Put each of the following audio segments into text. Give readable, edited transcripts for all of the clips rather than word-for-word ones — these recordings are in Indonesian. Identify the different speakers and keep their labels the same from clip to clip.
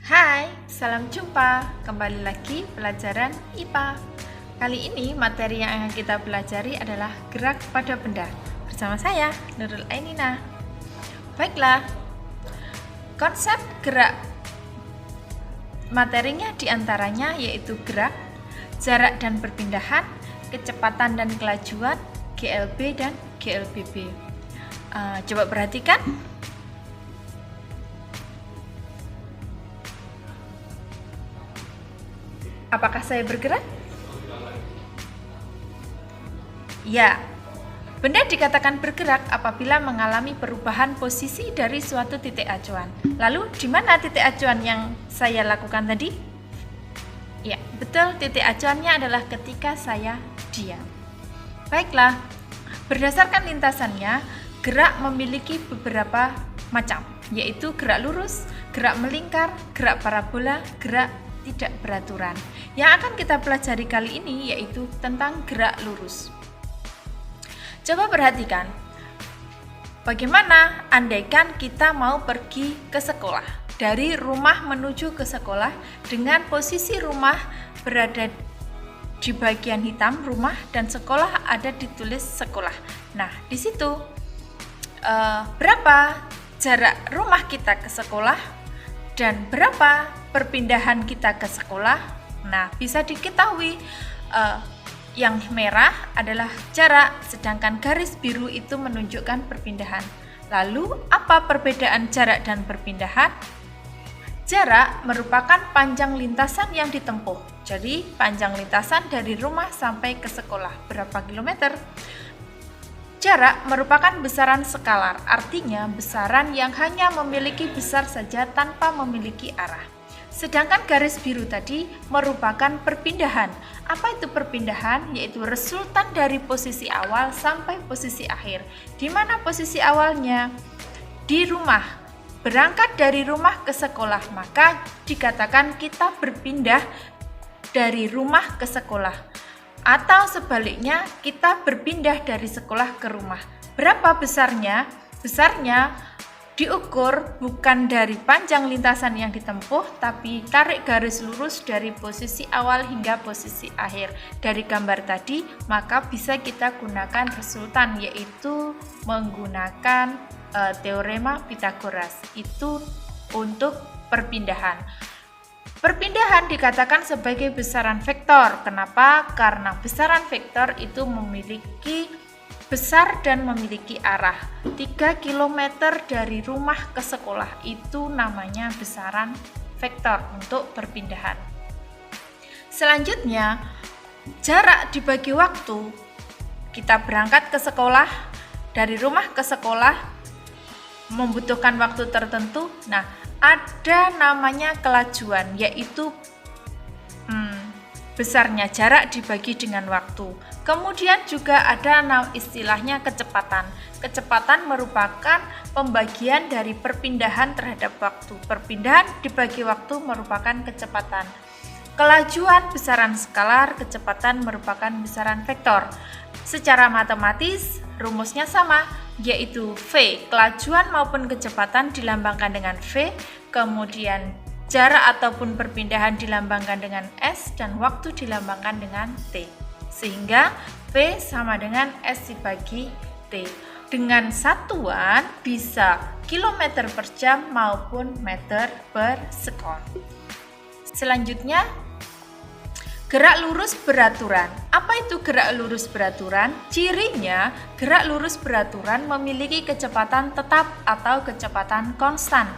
Speaker 1: Hai, salam jumpa. Kembali lagi pelajaran IPA. Kali ini materi yang akan kita pelajari adalah gerak pada benda. Bersama saya, Nurul Ainina. Baiklah, konsep gerak materinya diantaranya yaitu gerak, jarak dan perpindahan, kecepatan dan kelajuan, GLB dan GLBB. Coba perhatikan. Apakah saya bergerak? Ya, benda dikatakan bergerak apabila mengalami perubahan posisi dari suatu titik acuan. Lalu, di mana titik acuan yang saya lakukan tadi? Ya, betul, titik acuannya adalah ketika saya diam. Baiklah, berdasarkan lintasannya, gerak memiliki beberapa macam, yaitu gerak lurus, gerak melingkar, gerak parabola, gerak tidak beraturan. Yang akan kita pelajari kali ini yaitu tentang gerak lurus. Coba perhatikan, bagaimana andaikan kita mau pergi ke sekolah, dari rumah menuju ke sekolah dengan posisi rumah berada di bagian hitam rumah dan sekolah ada ditulis sekolah. Nah, di situ berapa jarak rumah kita ke sekolah dan berapa perpindahan kita ke sekolah. Nah, bisa diketahui yang merah adalah jarak, sedangkan garis biru itu menunjukkan perpindahan. Lalu, apa perbedaan jarak dan perpindahan? Jarak merupakan panjang lintasan yang ditempuh. Jadi, panjang lintasan dari rumah sampai ke sekolah berapa kilometer? Jarak merupakan besaran skalar, artinya besaran yang hanya memiliki besar saja tanpa memiliki arah. Sedangkan garis biru tadi merupakan perpindahan. Apa itu perpindahan? Yaitu resultan dari posisi awal sampai posisi akhir. Di mana posisi awalnya? Di rumah. Berangkat dari rumah ke sekolah, maka dikatakan kita berpindah dari rumah ke sekolah. Atau sebaliknya, kita berpindah dari sekolah ke rumah. Berapa besarnya? Besarnya diukur bukan dari panjang lintasan yang ditempuh, tapi tarik garis lurus dari posisi awal hingga posisi akhir. Dari gambar tadi, maka bisa kita gunakan resultan, yaitu menggunakan teorema Pythagoras. Itu untuk perpindahan. Perpindahan dikatakan sebagai besaran vektor. Kenapa? Karena besaran vektor itu memiliki besar dan memiliki arah. 3 km dari rumah ke sekolah itu namanya besaran vektor untuk perpindahan. Selanjutnya, jarak dibagi waktu. Kita berangkat ke sekolah, dari rumah ke sekolah membutuhkan waktu tertentu. Nah, ada namanya kelajuan, yaitu besarnya jarak dibagi dengan waktu. Kemudian juga ada istilahnya kecepatan. Kecepatan merupakan pembagian dari perpindahan terhadap waktu. Perpindahan dibagi waktu merupakan kecepatan. Kelajuan besaran skalar, kecepatan merupakan besaran vektor. Secara matematis, rumusnya sama, yaitu V, kelajuan maupun kecepatan dilambangkan dengan V, kemudian jarak ataupun perpindahan dilambangkan dengan S, dan waktu dilambangkan dengan T. Sehingga V sama dengan S dibagi T. Dengan satuan bisa kilometer per jam maupun meter per sekon. Selanjutnya, gerak lurus beraturan. Apa itu gerak lurus beraturan? Cirinya, gerak lurus beraturan memiliki kecepatan tetap atau kecepatan konstan.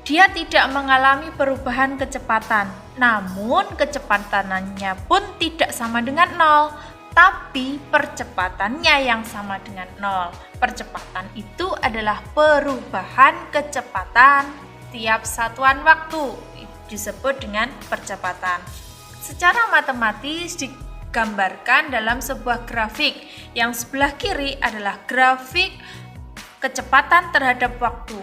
Speaker 1: Dia tidak mengalami perubahan kecepatan, namun kecepatannya pun tidak sama dengan 0, tapi percepatannya yang sama dengan 0. Percepatan itu adalah perubahan kecepatan tiap satuan waktu, disebut dengan percepatan. Secara matematis digambarkan dalam sebuah grafik. Yang sebelah kiri adalah grafik kecepatan terhadap waktu.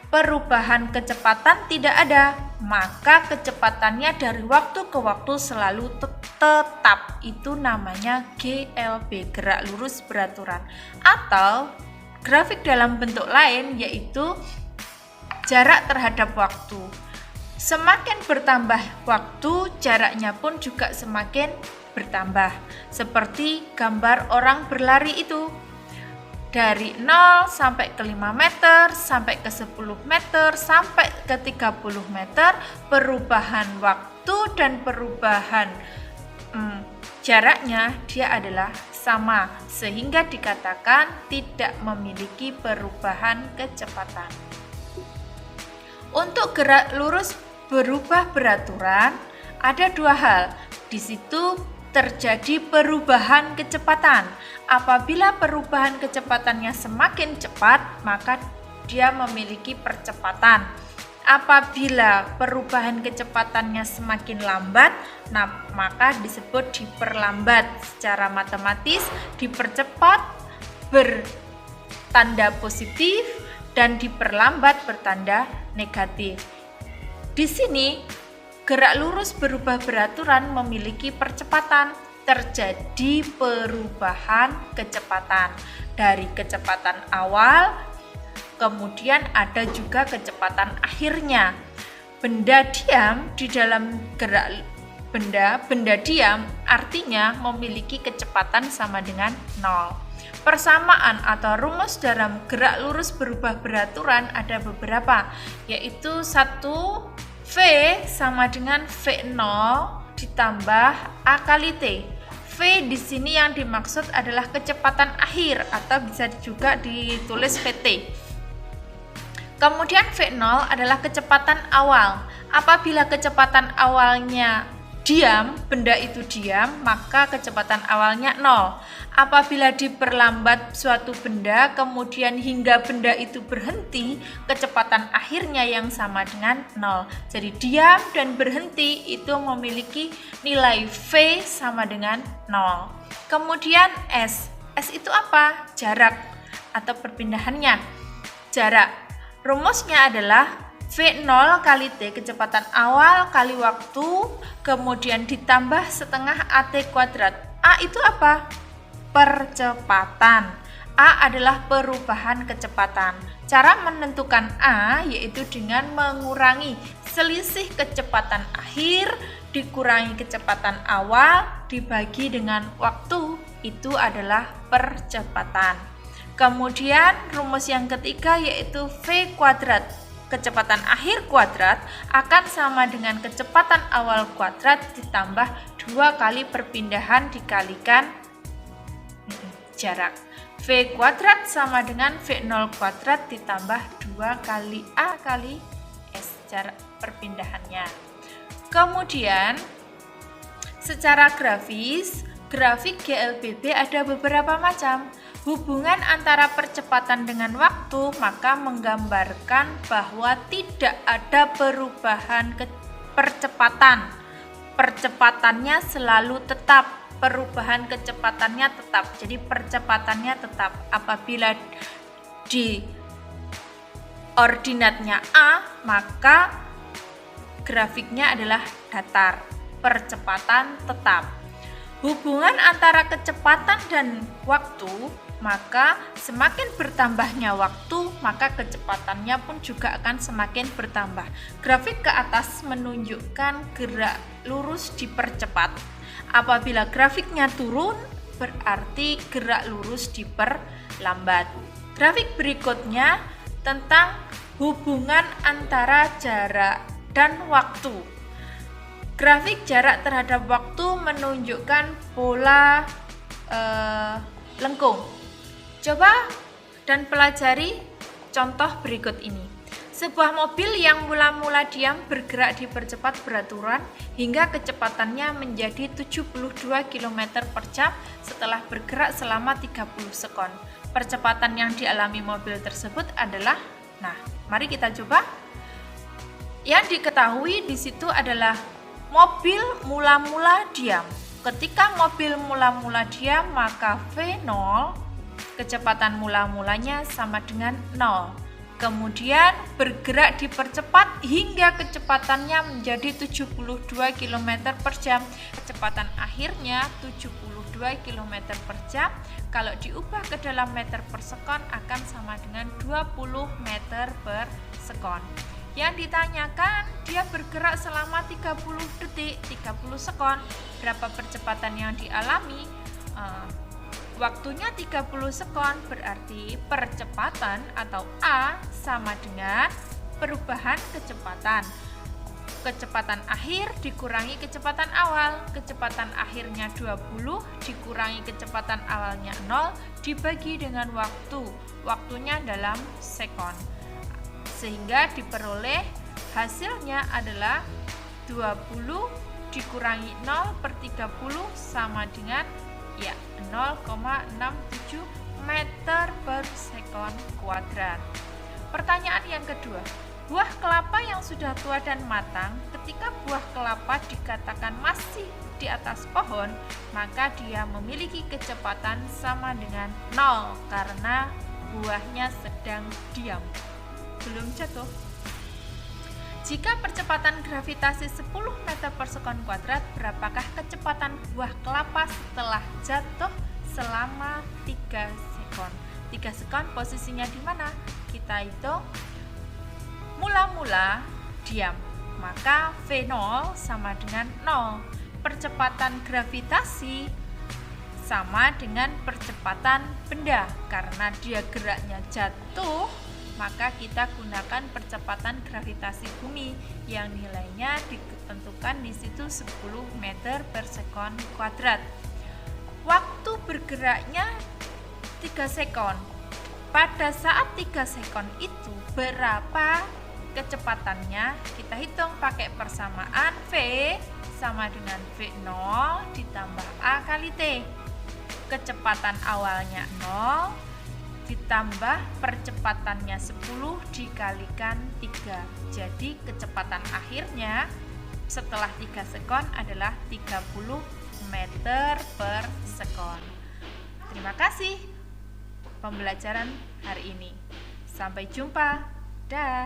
Speaker 1: Perubahan kecepatan tidak ada, maka kecepatannya dari waktu ke waktu selalu tetap. Itu namanya GLB, gerak lurus beraturan. Atau grafik dalam bentuk lain yaitu jarak terhadap waktu. Semakin bertambah waktu, jaraknya pun juga semakin bertambah. Seperti gambar orang berlari itu. Dari 0 sampai ke 5 meter, sampai ke 10 meter, sampai ke 30 meter, perubahan waktu dan perubahan jaraknya dia adalah sama, sehingga dikatakan tidak memiliki perubahan kecepatan. Untuk gerak lurus berubah beraturan, ada dua hal. Di situ terjadi perubahan kecepatan. Apabila perubahan kecepatannya semakin cepat, maka dia memiliki percepatan. Apabila perubahan kecepatannya semakin lambat, maka disebut diperlambat. Secara matematis, dipercepat bertanda positif dan diperlambat bertanda negatif. Di sini, gerak lurus berubah beraturan memiliki percepatan. Terjadi perubahan kecepatan dari kecepatan awal, kemudian ada juga kecepatan akhirnya. Benda diam di dalam gerak benda diam artinya memiliki kecepatan sama dengan 0. Persamaan atau rumus dalam gerak lurus berubah beraturan ada beberapa, yaitu 1 V sama dengan V0 ditambah A kali T. V di sini yang dimaksud adalah kecepatan akhir atau bisa juga ditulis VT. Kemudian V0 adalah kecepatan awal. Apabila kecepatan awalnya diam, benda itu diam, maka kecepatan awalnya 0. Apabila diperlambat suatu benda, kemudian hingga benda itu berhenti, kecepatan akhirnya yang sama dengan 0. Jadi diam dan berhenti itu memiliki nilai V sama dengan 0. Kemudian S. S itu apa? Jarak atau perpindahannya. Jarak. Rumusnya adalah V0 kali T, kecepatan awal kali waktu, kemudian ditambah setengah AT kuadrat. A itu apa? Percepatan. A adalah perubahan kecepatan. Cara menentukan A yaitu dengan mengurangi selisih kecepatan akhir dikurangi kecepatan awal dibagi dengan waktu, itu adalah percepatan. Kemudian rumus yang ketiga yaitu V kuadrat. Kecepatan akhir kuadrat akan sama dengan kecepatan awal kuadrat ditambah 2 kali perpindahan dikalikan jarak. V kuadrat sama dengan V0 kuadrat ditambah 2 kali A kali S jarak perpindahannya. Kemudian secara grafis, grafik GLBB ada beberapa macam. Hubungan antara percepatan dengan waktu maka menggambarkan bahwa tidak ada perubahan percepatan. Percepatannya selalu tetap, perubahan kecepatannya tetap. Jadi percepatannya tetap. Apabila di ordinatnya A, maka grafiknya adalah datar. Percepatan tetap. Hubungan antara kecepatan dan waktu, maka semakin bertambahnya waktu, maka kecepatannya pun juga akan semakin bertambah. Grafik ke atas menunjukkan gerak lurus dipercepat. Apabila grafiknya turun, berarti gerak lurus diperlambat. Grafik berikutnya tentang hubungan antara jarak dan waktu. Grafik jarak terhadap waktu menunjukkan pola lengkung. Coba dan pelajari contoh berikut ini. Sebuah mobil yang mula-mula diam bergerak dipercepat beraturan hingga kecepatannya menjadi 72 km per jam setelah bergerak selama 30 sekon. Percepatan yang dialami mobil tersebut adalah, mari kita coba. Yang diketahui di situ adalah mobil mula-mula diam. Ketika mobil mula-mula diam, maka V0 kecepatan mula-mulanya sama dengan 0. Kemudian bergerak dipercepat hingga kecepatannya menjadi 72 km per jam. Kecepatan akhirnya 72 km per jam. Kalau diubah ke dalam meter per sekon akan sama dengan 20 meter per sekon. Yang ditanyakan dia bergerak selama 30 detik, 30 sekon. Berapa percepatan yang dialami? Waktunya 30 sekon, berarti percepatan atau A sama dengan perubahan kecepatan. Kecepatan akhir dikurangi kecepatan awal. Kecepatan akhirnya 20 dikurangi kecepatan awalnya 0 dibagi dengan waktu. Waktunya dalam sekon. Sehingga diperoleh hasilnya adalah 20 dikurangi 0 per 30 sama dengan 0,67 meter per sekon kuadrat. Pertanyaan yang kedua, buah kelapa yang sudah tua dan matang, ketika buah kelapa dikatakan masih di atas pohon, maka dia memiliki kecepatan sama dengan 0 karena buahnya sedang diam, belum jatuh. Jika percepatan gravitasi 10 meter per sekon kuadrat, berapakah kecepatan buah kelapa setelah jatuh selama 3 sekon? 3 sekon posisinya di mana? Kita hitung. Mula-mula diam, maka V0 sama dengan 0. Percepatan gravitasi sama dengan percepatan benda. Karena dia geraknya jatuh, maka kita gunakan percepatan gravitasi bumi yang nilainya ditentukan di situ 10 meter per sekon kuadrat. Waktu bergeraknya 3 sekon. Pada saat 3 sekon itu berapa kecepatannya? Kita hitung pakai persamaan V sama dengan V0 ditambah A kali T. Kecepatan awalnya 0 ditambah percepatannya 10 dikalikan 3. Jadi kecepatan akhirnya setelah 3 sekon adalah 30 meter per sekon. Terima kasih pembelajaran hari ini. Sampai jumpa. Dah.